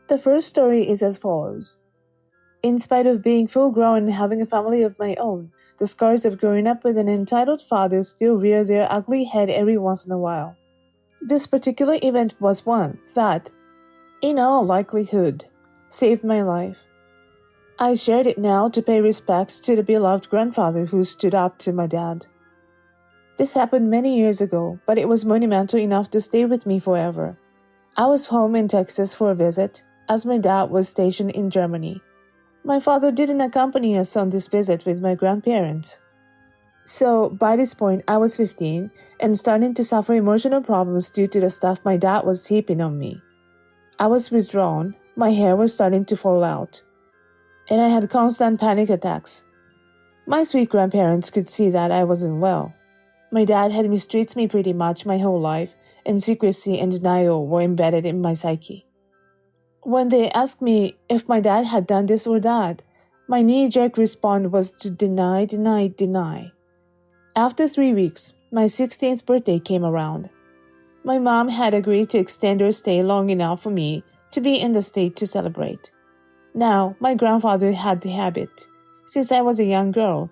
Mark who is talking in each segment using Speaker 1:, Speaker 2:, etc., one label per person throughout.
Speaker 1: The first story is as follows. In spite of being full grown and having a family of my own, the scars of growing up with an entitled father still rear their ugly head every once in a while. This particular event was one that, in all likelihood, saved my life. I shared it now to pay respects to the beloved grandfather who stood up to my dad. This happened many years ago, but it was monumental enough to stay with me forever. I was home in Texas for a visit, as my dad was stationed in Germany. My father didn't accompany us on this visit with my grandparents. So, by this point, I was 15 and starting to suffer emotional problems due to the stuff my dad was heaping on me. I was withdrawn, my hair was starting to fall out, and I had constant panic attacks. My sweet grandparents could see that I wasn't well. My dad had mistreated me pretty much my whole life, and secrecy and denial were embedded in my psyche. When they asked me if my dad had done this or that, my knee-jerk response was to deny, deny, deny. After 3 weeks, my 16th birthday came around. My mom had agreed to extend her stay long enough for me to be in the state to celebrate. Now, my grandfather had the habit, since I was a young girl,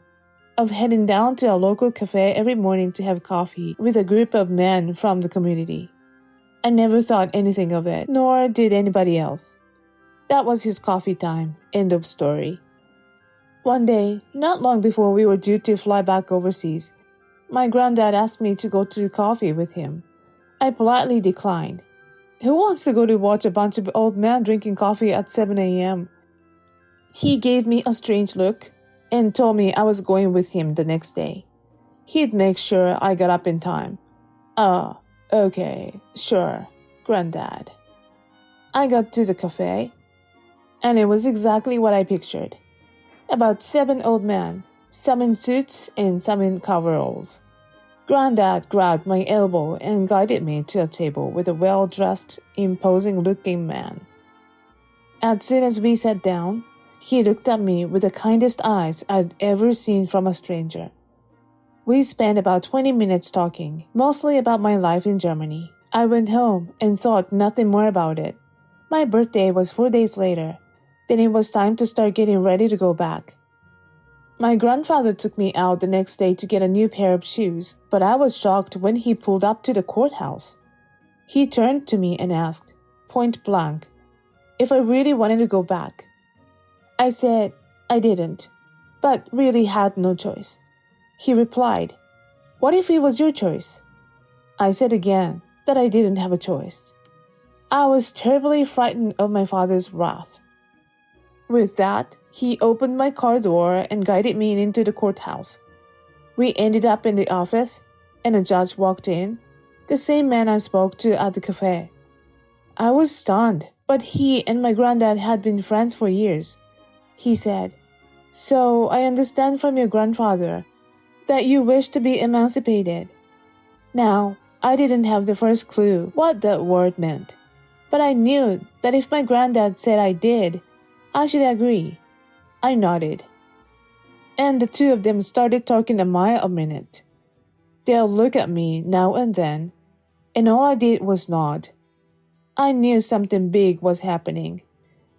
Speaker 1: of heading down to a local cafe every morning to have coffee with a group of men from the community. I never thought anything of it, nor did anybody else. That was his coffee time, end of story. One day, not long before we were due to fly back overseas, my granddad asked me to go to coffee with him. I politely declined. Who wants to go to watch a bunch of old men drinking coffee at 7 a.m.? He gave me a strange look and told me I was going with him the next day. He'd make sure I got up in time. Okay, sure, Granddad. I got to the cafe, and it was exactly what I pictured. About 7 old men, some in suits and some in coveralls. Granddad grabbed my elbow and guided me to a table with a well-dressed, imposing-looking man. As soon as we sat down, he looked at me with the kindest eyes I'd ever seen from a stranger. We spent about 20 minutes talking, mostly about my life in Germany. I went home and thought nothing more about it. My birthday was 4 days later. Then it was time to start getting ready to go back. My grandfather took me out the next day to get a new pair of shoes, but I was shocked when he pulled up to the courthouse. He turned to me and asked, point blank, if I really wanted to go back. I said I didn't, but really had no choice. He replied, what if it was your choice? I said again that I didn't have a choice. I was terribly frightened of my father's wrath. With that, he opened my car door and guided me into the courthouse. We ended up in the office, and a judge walked in, the same man I spoke to at the cafe. I was stunned, but he and my granddad had been friends for years. He said, so I understand from your grandfather that you wish to be emancipated. Now, I didn't have the first clue what that word meant, but I knew that if my granddad said I did, I should agree. I nodded. And the two of them started talking a mile a minute. They'll look at me now and then, and all I did was nod. I knew something big was happening,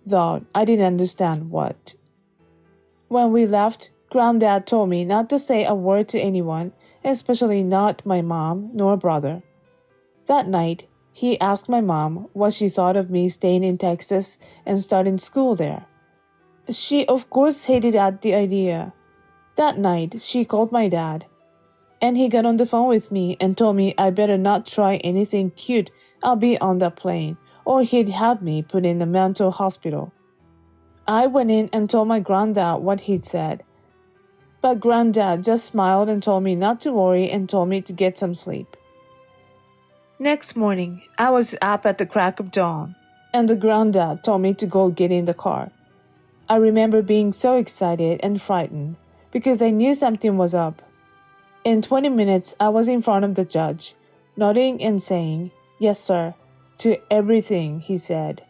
Speaker 1: though I didn't understand what. When we left, Granddad told me not to say a word to anyone, especially not my mom nor brother. That night, he asked my mom what she thought of me staying in Texas and starting school there. She, of course, hated at the idea. That night, she called my dad, and he got on the phone with me and told me I better not try anything cute I'll be on that plane, or he'd have me put in a mental hospital. I went in and told my granddad what he'd said, but Granddad just smiled and told me not to worry and told me to get some sleep. Next morning, I was up at the crack of dawn, and the Granddad told me to go get in the car. I remember being so excited and frightened because I knew something was up. In 20 minutes, I was in front of the judge, nodding and saying, yes, sir, to everything he said.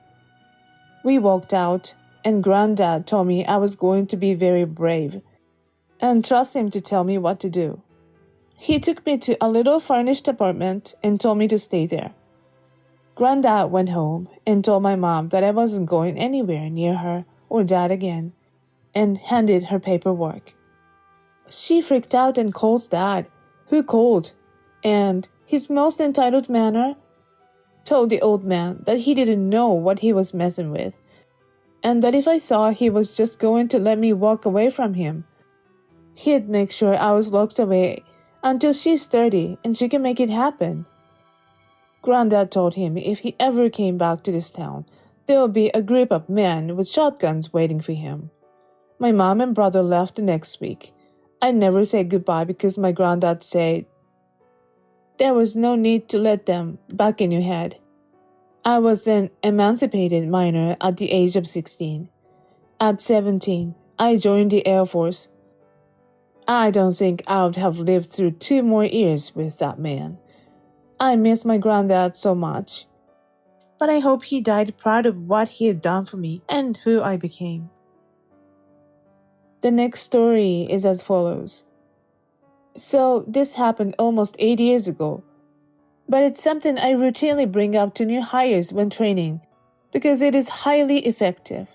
Speaker 1: We walked out, and Granddad told me I was going to be very brave and trust him to tell me what to do. He took me to a little furnished apartment and told me to stay there. Granddad went home and told my mom that I wasn't going anywhere near her or Dad again, and handed her paperwork. She freaked out and called Dad, who called, and his most entitled manner told the old man that he didn't know what he was messing with, and that if I thought he was just going to let me walk away from him, he'd make sure I was locked away until she's 30 and she can make it happen. Granddad told him if he ever came back to this town, there would be a group of men with shotguns waiting for him. My mom and brother left the next week. I never said goodbye because my granddad said there was no need to let them back in your head. I was an emancipated minor at the age of 16. At 17, I joined the Air Force. I don't think I would have lived through 2 more years with that man. I miss my granddad so much. But I hope he died proud of what he had done for me and who I became. The next story is as follows. So this happened almost 8 years ago, but it's something I routinely bring up to new hires when training because it is highly effective.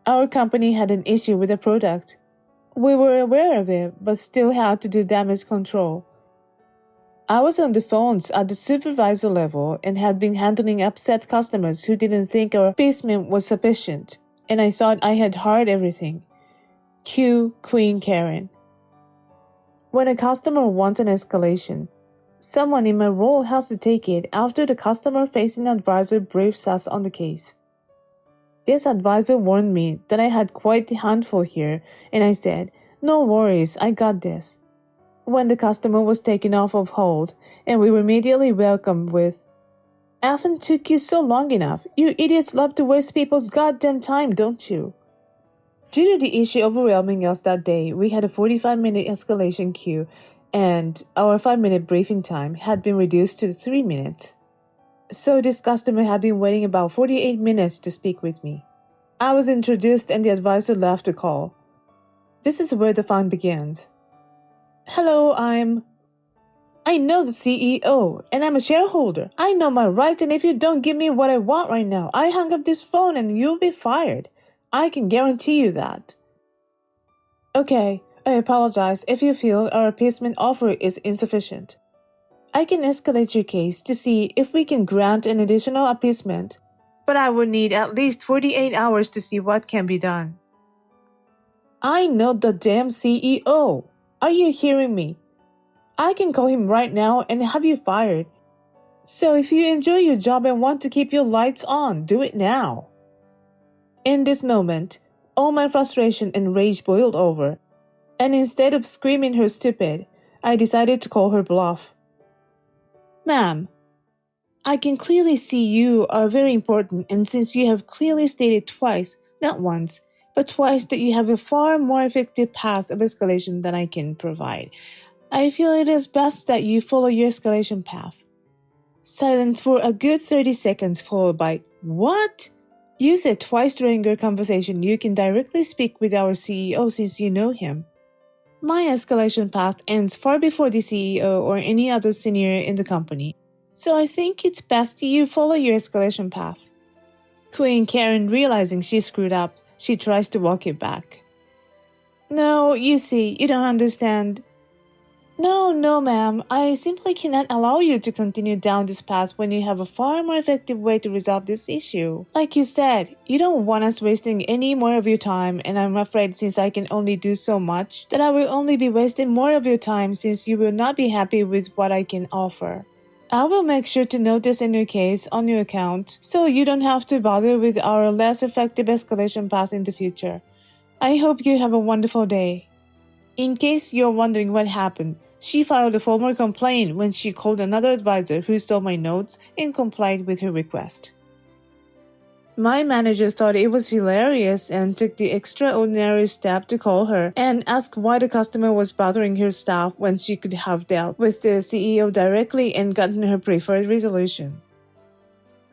Speaker 1: Our company had an issue with a product. We were aware of it, but still had to do damage control. I was on the phones at the supervisor level and had been handling upset customers who didn't think our appeasement was sufficient, and I thought I had heard everything. Cue Queen Karen. When a customer wants an escalation, someone in my role has to take it after the customer-facing advisor briefs us on the case. This advisor warned me that I had quite the handful here, and I said, "No worries, I got this." When the customer was taken off of hold, and we were immediately welcomed with, "Effing took you so long enough. You idiots love to waste people's goddamn time, don't you?" Due to the issue overwhelming us that day, we had a 45-minute escalation queue, and our 5-minute briefing time had been reduced to 3 minutes. So this customer had been waiting about 48 minutes to speak with me. I was introduced and the advisor left the call. This is where the fun begins. "Hello, I know the CEO, and I'm a shareholder. I know my rights, and if you don't give me what I want right now, I hang up this phone and you'll be fired. I can guarantee you that." "Okay, I apologize if you feel our appeasement offer is insufficient. I can escalate your case to see if we can grant an additional appeasement, but I would need at least 48 hours to see what can be done." "I know the damn CEO. Are you hearing me? I can call him right now and have you fired. So if you enjoy your job and want to keep your lights on, do it now." In this moment, all my frustration and rage boiled over, and instead of screaming her stupid, I decided to call her bluff. "Ma'am, I can clearly see you are very important, and since you have clearly stated twice, not once, but twice that you have a far more effective path of escalation than I can provide, I feel it is best that you follow your escalation path." Silence for a good 30 seconds followed by, "What? You said twice during your conversation you can directly speak with our CEO since you know him. My escalation path ends far before the CEO or any other senior in the company, so I think it's best you follow your escalation path." Queen Karen, realizing she screwed up, she tries to walk it back. "No, you see, you don't understand. No, ma'am, I simply cannot allow you to continue down this path when you have a far more effective way to resolve this issue. Like you said, you don't want us wasting any more of your time, and I'm afraid since I can only do so much, that I will only be wasting more of your time since you will not be happy with what I can offer. I will make sure to note this in your case on your account, so you don't have to bother with our less effective escalation path in the future. I hope you have a wonderful day." In case you're wondering what happened, she filed a formal complaint when she called another advisor who saw my notes and complied with her request. My manager thought it was hilarious and took the extraordinary step to call her and ask why the customer was bothering her staff when she could have dealt with the CEO directly and gotten her preferred resolution.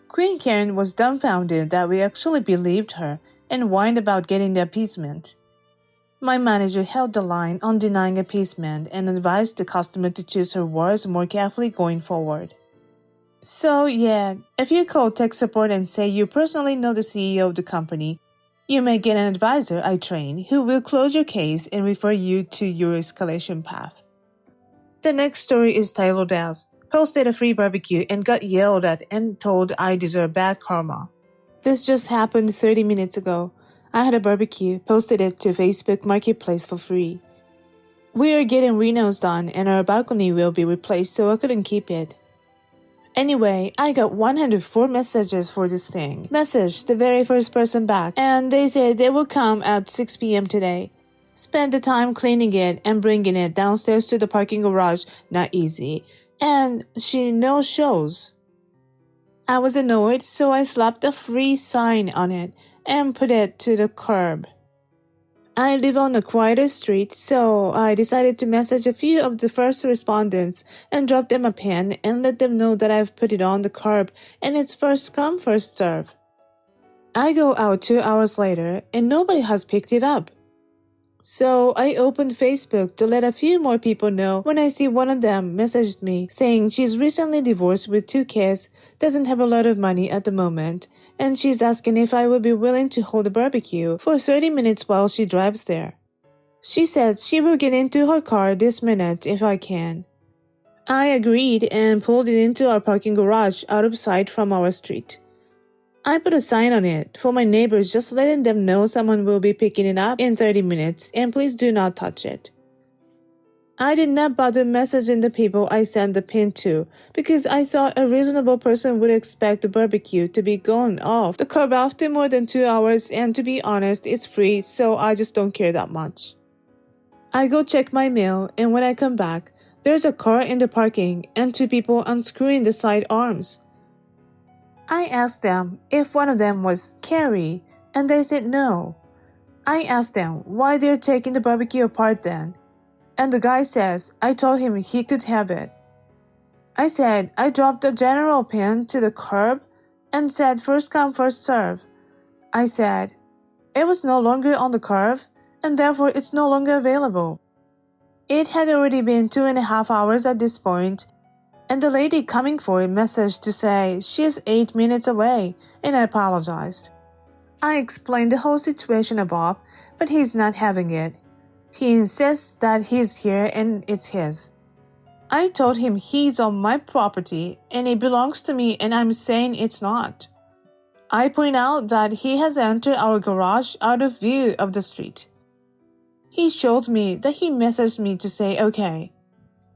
Speaker 1: Queen Karen was dumbfounded that we actually believed her and whined about getting the appeasement. My manager held the line on denying appeasement and advised the customer to choose her words more carefully going forward. So yeah, if you call tech support and say you personally know the CEO of the company, you may get an advisor I train who will close your case and refer you to your escalation path. The next story is titled as Posted a free barbecue and got yelled at and told I deserve bad karma. This just happened 30 minutes ago. I had a barbecue, posted it to Facebook Marketplace for free. We are getting renos done and our balcony will be replaced, so I couldn't keep it. Anyway, I got 104 messages for this thing. Messaged the very first person back, and they said they will come at 6 p.m. today. Spend the time cleaning it and bringing it downstairs to the parking garage, not easy. And she no shows. I was annoyed, so I slapped a free sign on it and put it to the curb. I live on a quieter street, so I decided to message a few of the first respondents and drop them a pin and let them know that I've put it on the curb and it's first come, first serve. I go out 2 hours later and nobody has picked it up. So I opened Facebook to let a few more people know when I see one of them messaged me saying she's recently divorced with 2 kids, doesn't have a lot of money at the moment, and she's asking if I would be willing to hold a barbecue for 30 minutes while she drives there. She said she will get into her car this minute if I can. I agreed and pulled it into our parking garage out of sight from our street. I put a sign on it for my neighbors, just letting them know someone will be picking it up in 30 minutes and please do not touch it. I did not bother messaging the people I sent the pin to because I thought a reasonable person would expect the barbecue to be gone off the curb after more than 2 hours, and to be honest, it's free, so I just don't care that much. I go check my mail, and when I come back, there's a car in the parking and 2 people unscrewing the side arms. I asked them if one of them was Carrie, and they said no. I asked them why they're taking the barbecue apart then, and the guy says I told him he could have it. I said I dropped the general pin to the curb and said first come first serve. I said it was no longer on the curb and therefore it's no longer available. It had already been 2.5 hours at this point, and the lady coming for it messaged to say she's 8 minutes away, and I apologized. I explained the whole situation to Bob, but he's not having it. He insists that he's here and it's his. I told him he's on my property and it belongs to me, and I'm saying it's not. I point out that he has entered our garage out of view of the street. He showed me that he messaged me to say okay.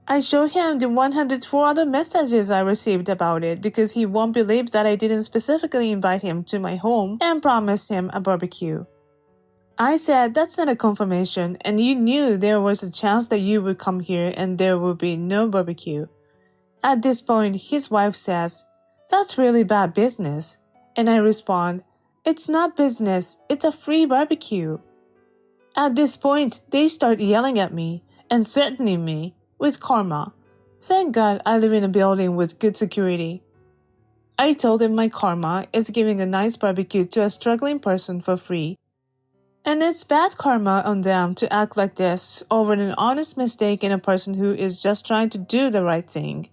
Speaker 1: I showed him the 104 other messages I received about it because he won't believe that I didn't specifically invite him to my home and promised him a barbecue. I said that's not a confirmation and you knew there was a chance that you would come here and there would be no barbecue. At this point, his wife says, "That's really bad business." And I respond, "It's not business, it's a free barbecue." At this point, they start yelling at me and threatening me with karma. Thank God I live in a building with good security. I told them my karma is giving a nice barbecue to a struggling person for free. And it's bad karma on them to act like this over an honest mistake in a person who is just trying to do the right thing.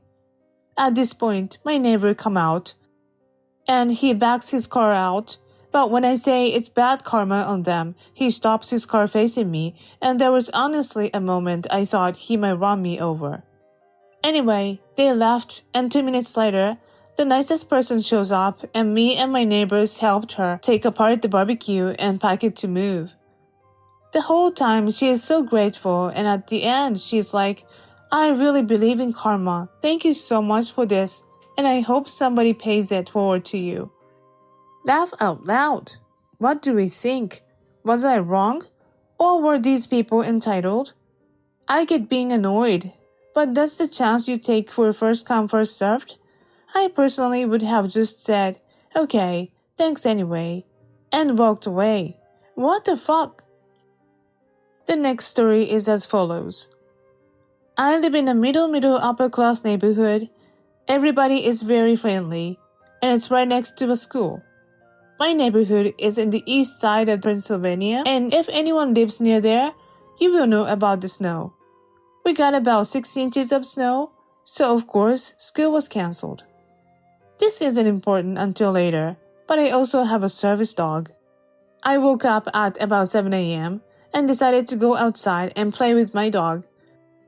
Speaker 1: At this point, my neighbor come out and he backs his car out. But when I say it's bad karma on them, he stops his car facing me, and there was honestly a moment I thought he might run me over. Anyway, they left, and 2 minutes later, the nicest person shows up, and me and my neighbors helped her take apart the barbecue and pack it to move. The whole time she is so grateful, and at the end she's like, "I really believe in karma. Thank you so much for this, and I hope somebody pays it forward to you." Laugh out loud. What do we think? Was I wrong? Or were these people entitled? I get being annoyed, but that's the chance you take for first come first served. I personally would have just said, "Okay, thanks anyway," and walked away. What the fuck? The next story is as follows. I live in a middle upper class neighborhood. Everybody is very friendly, and it's right next to a school. My neighborhood is in the east side of Pennsylvania, and if anyone lives near there, you will know about the snow. We got about 6 inches of snow, so of course, school was canceled. This isn't important until later, but I also have a service dog. I woke up at about 7 a.m. and decided to go outside and play with my dog.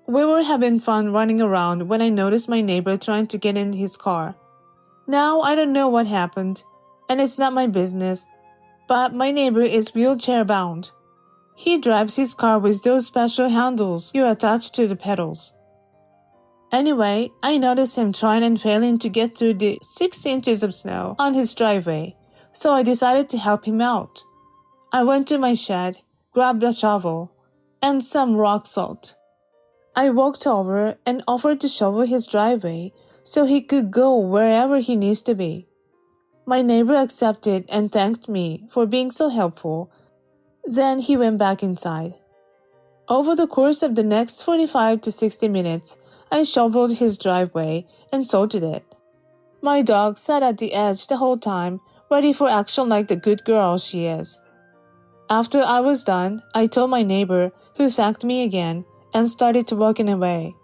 Speaker 1: We were having fun running around when I noticed my neighbor trying to get in his car. Now I don't know what happened, and it's not my business, but my neighbor is wheelchair bound. He drives his car with those special handles you attach to the pedals. Anyway, I noticed him trying and failing to get through the 6 inches of snow on his driveway, so I decided to help him out. I went to my shed, grabbed a shovel, and some rock salt. I walked over and offered to shovel his driveway so he could go wherever he needs to be. My neighbor accepted and thanked me for being so helpful. Then he went back inside. Over the course of the next 45 to 60 minutes, I shoveled his driveway and salted it. My dog sat at the edge the whole time, ready for action like the good girl she is. After I was done, I told my neighbor, who thanked me again, and started walking away.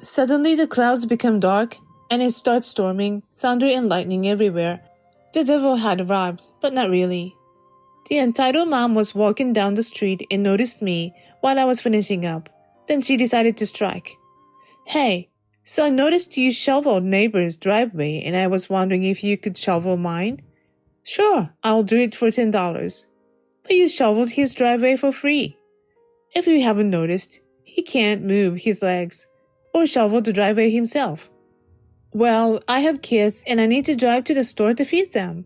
Speaker 1: Suddenly the clouds became dark, and it started storming, thunder and lightning everywhere. The devil had arrived, but not really. The entitled mom was walking down the street and noticed me while I was finishing up. Then she decided to strike. Hey, so I noticed you shoveled neighbor's driveway and I was wondering if you could shovel mine? Sure, I'll do it for $10. But you shoveled his driveway for free. If you haven't noticed, he can't move his legs or shovel the driveway himself. Well, I have kids and I need to drive to the store to feed them.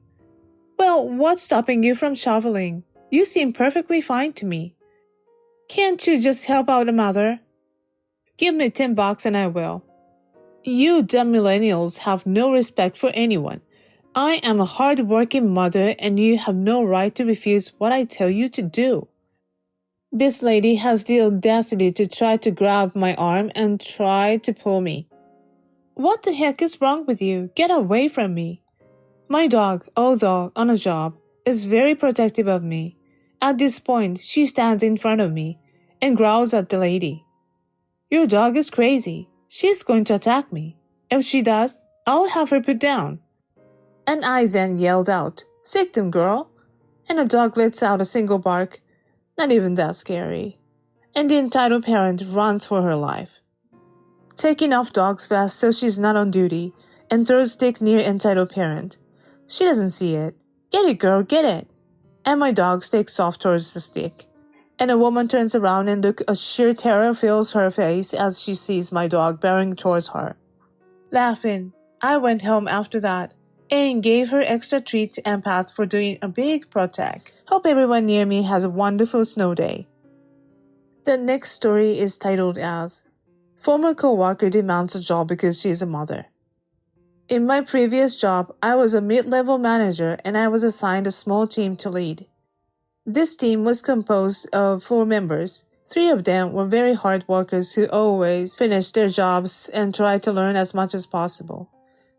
Speaker 1: Well, what's stopping you from shoveling? You seem perfectly fine to me. Can't you just help out a mother? Give me $10 and I will. You dumb millennials have no respect for anyone. I am a hard-working mother and you have no right to refuse what I tell you to do. This lady has the audacity to try to grab my arm and try to pull me. What the heck is wrong with you? Get away from me. My dog, although on a job, is very protective of me. At this point, she stands in front of me and growls at the lady. Your dog is crazy. She's going to attack me. If she does, I'll have her put down. And I then yelled out, Sick them, girl. And the dog lets out a single bark. Not even that scary. And the entitled parent runs for her life. Taking off dog's vest so she's not on duty and throws stick near entitled parent. She doesn't see it. Get it, girl, get it. And my dog takes off towards the stick. And a woman turns around and a sheer terror fills her face as she sees my dog bearing towards her. Laughing, I went home after that and gave her extra treats and pats for doing a big protect. Hope everyone near me has a wonderful snow day. The next story is titled as Former co-worker demands a job because she is a mother. In my previous job, I was a mid-level manager and I was assigned a small team to lead. This team was composed of 4 members. 3 of them were very hard workers who always finished their jobs and tried to learn as much as possible.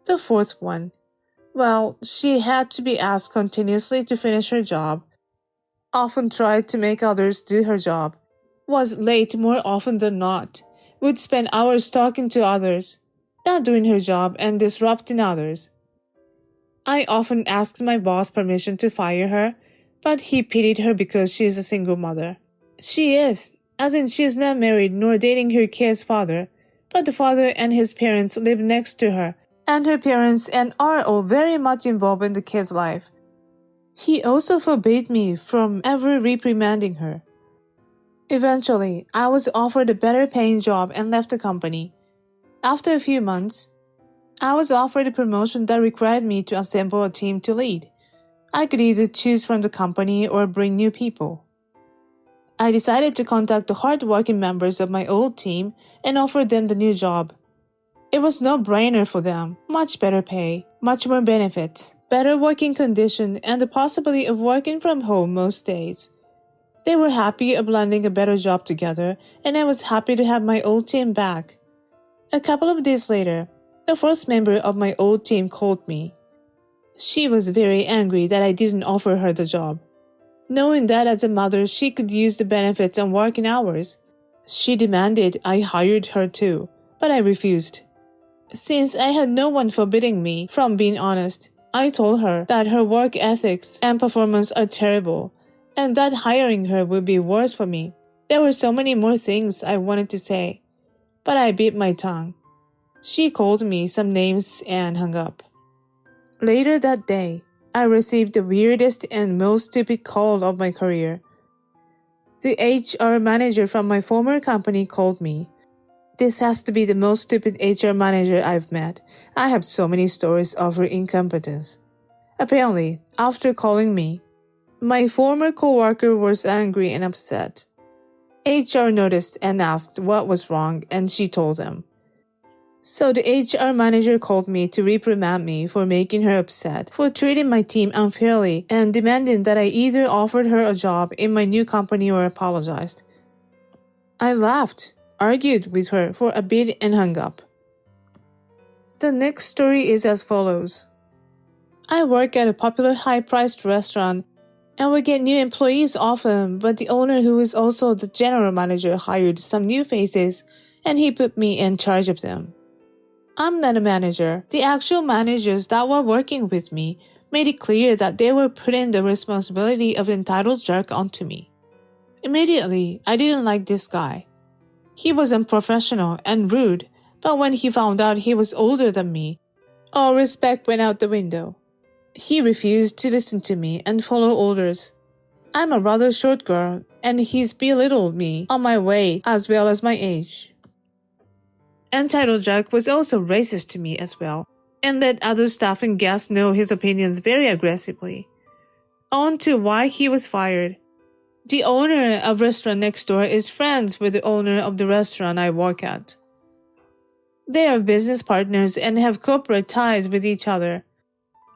Speaker 1: The 4th one, well, she had to be asked continuously to finish her job, often tried to make others do her job, was late more often than not, would spend hours talking to others, not doing her job and disrupting others. I often asked my boss permission to fire her, but he pitied her because she is a single mother. She is, as in she is not married nor dating her kid's father, but the father and his parents live next to her, and her parents and are all very much involved in the kid's life. He also forbade me from ever reprimanding her. Eventually, I was offered a better paying job and left the company. After a few months, I was offered a promotion that required me to assemble a team to lead. I could either choose from the company or bring new people. I decided to contact the hard-working members of my old team and offer them the new job. It was no-brainer for them, much better pay, much more benefits, better working condition, and the possibility of working from home most days. They were happy of landing a better job together, and I was happy to have my old team back. A couple of days later, the 4th member of my old team called me. She was very angry that I didn't offer her the job. Knowing that as a mother she could use the benefits and working hours, she demanded I hired her too, but I refused. Since I had no one forbidding me from being honest, I told her that her work ethics and performance are terrible, and that hiring her would be worse for me. There were so many more things I wanted to say, but I bit my tongue. She called me some names and hung up. Later that day, I received the weirdest and most stupid call of my career. The HR manager from my former company called me. This has to be the most stupid HR manager I've met. I have so many stories of her incompetence. Apparently, after calling me, my former coworker was angry and upset. HR noticed and asked what was wrong, and she told them. So the HR manager called me to reprimand me for making her upset, for treating my team unfairly, and demanding that I either offered her a job in my new company or apologized. I laughed, argued with her for a bit, and hung up. The next story is as follows. I work at a popular high-priced restaurant, and we get new employees often, but the owner, who is also the general manager, hired some new faces, and he put me in charge of them. I'm not a manager. The actual managers that were working with me made it clear that they were putting the responsibility of entitled jerk onto me. Immediately, I didn't like this guy. He was unprofessional and rude, but when he found out he was older than me, all respect went out the window. He refused to listen to me and follow orders. I'm a rather short girl, and he's belittled me on my weight as well as my age. Entitled Jack was also racist to me as well, and let other staff and guests know his opinions very aggressively. On to why he was fired. The owner of restaurant next door is friends with the owner of the restaurant I work at. They are business partners and have corporate ties with each other.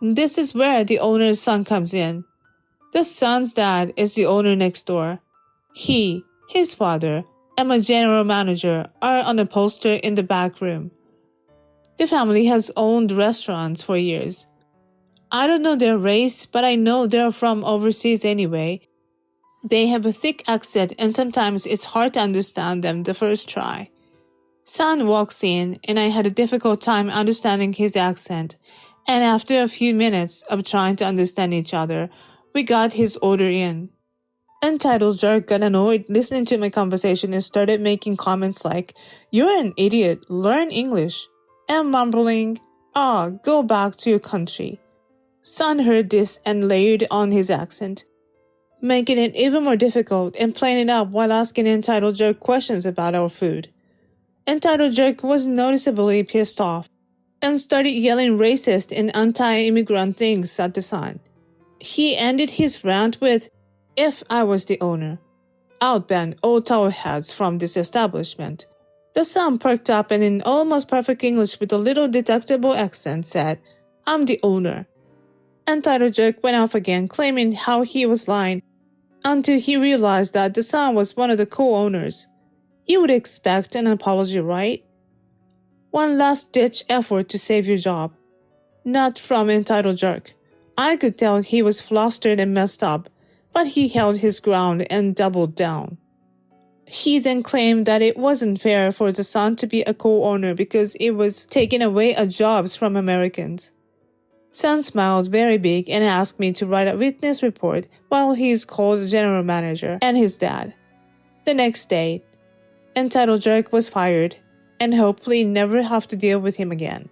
Speaker 1: This is where the owner's son comes in. The son's dad is the owner next door. He, his father, and my general manager are on a poster in the back room. The family has owned restaurants for years. I don't know their race, but I know they're from overseas anyway. They have a thick accent, and sometimes it's hard to understand them the first try. Son walks in, and I had a difficult time understanding his accent, and after a few minutes of trying to understand each other, we got his order in. Entitled Jerk got annoyed listening to my conversation and started making comments like, "You're an idiot, learn English," and mumbling, "Go back to your country." Son heard this and layered on his accent, making it even more difficult and playing it up while asking Entitled Jerk questions about our food. Entitled Jerk was noticeably pissed off and started yelling racist and anti-immigrant things at the son. He ended his rant with, "If I was the owner, I'd ban all towel heads from this establishment." The son perked up and in almost perfect English with a little deductible accent said, "I'm the owner." Entitled Jerk went off again, claiming how he was lying, until he realized that the son was one of the co-owners. You would expect an apology, right? One last-ditch effort to save your job. Not from Entitled Jerk. I could tell he was flustered and messed up, but he held his ground and doubled down. He then claimed that it wasn't fair for the son to be a co-owner because it was taking away jobs from Americans. Son smiled very big and asked me to write a witness report while he's called the general manager and his dad. The next day, Entitled Jerk was fired and hopefully never have to deal with him again.